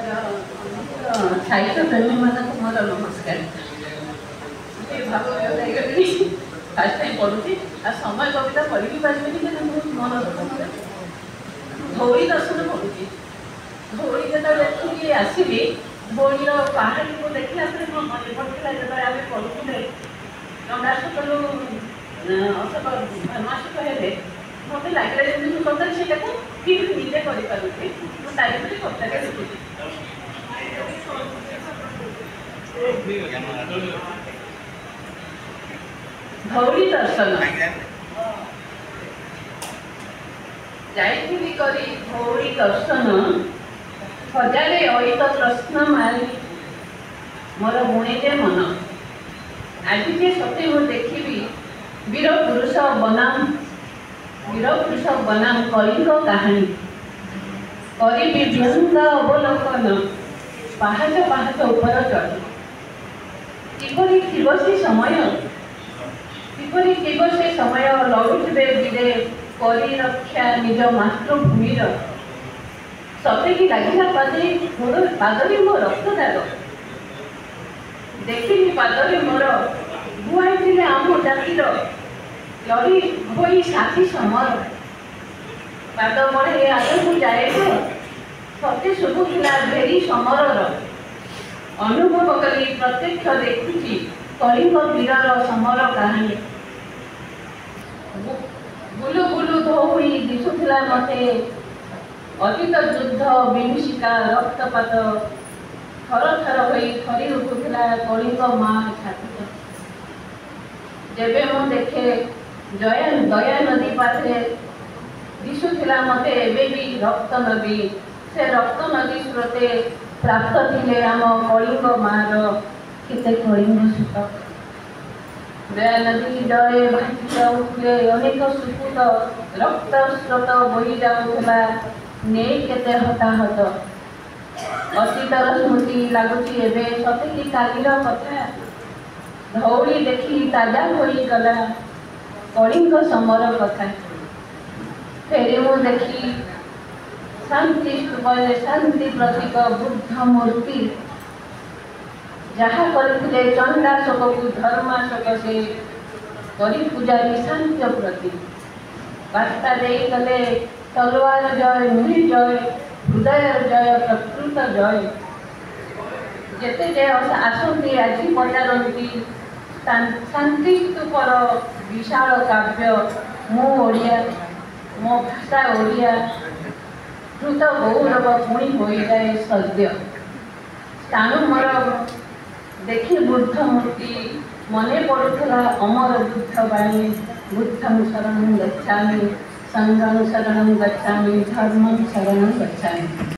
साहित्य प्रेमी मानक मोर नमस्कार। भाव फास्ट टाइम पढ़ुची आ समय कविता पढ़ी भी पारे बहुत मन धौली दर्शन पढ़ुची। धौली जो देखिए आसली धौली पहाड़ी को देखला मन पड़ता जो आम पढ़ुले गंगासकलू अशोक धर्माशोक है मत लगे जमी सतरे से ठीक निजे करें टाइम पचारे धौली दर्शन जाइथिली करी धौली दर्शन हजारे अहित प्रश्न मारी मोर बुणेजे मन आज जे सत्य मु देखी वीर पुरुष बनाम कलिंग कहानी करी व्यंग अवलोकन पहाच पहाच ऊपर चढ़ किपरि थिब से समय लड़ुवे वीरे करी रक्षा निज मातृभूमि सते कि लगिला पादरे मो रक्त दाग देखिली पादरे मोर बुआई आम जातिर लड़ी होई साथी समर पाद बढ़े आगे जाए सत्य शुभुला भेरी समर अनुभव कली प्रत्यक्ष देखुची कलिंग वीरर समर कहानी बुलु बुलु धौली दिशुला मते अतीत युद्ध विभीषिका रक्तपात थर थर होई थरी उठुला कलिंग माँ छाती जेबे मु देखे दया नदी पाखे दिशुला मते एबे भी रक्त नदी से रक्त नदी स्रोते प्राप्त थिले आम कलिंग मार केते कलिंग सुत दया नदी डरे भाटी जाऊले अनेक सुपुत रक्त स्रोत बही जाऊला नहीं केते हताहत अतीतर स्मृति लगुची एबे सते कि कालीर कथा धौली देखी ताजा होई गला कलिंग समर कथा फेरे मु देखी शांति शांति प्रतीक बुद्ध मूर्ति जहाँ करते चंडाशोक को धर्माशोक से करी पूजारी शांति प्रति वार्ता दे गले तलवार जय नुहि जय हृदय जय प्रकृत जय जेते आसती आज पचारती शांति स्तूपर विशाल काव्य मो ओडिया मो भाषा ओडिया कृत गौरव पुणी हो जाए सद्य स्थाणु मोर देखी बुद्ध मूर्ति मने पड़ुला अमर बुद्ध बाणी बुद्धं शरणं गच्छामि संघं शरणं गच्छामि धर्मं शरणं गच्छामि।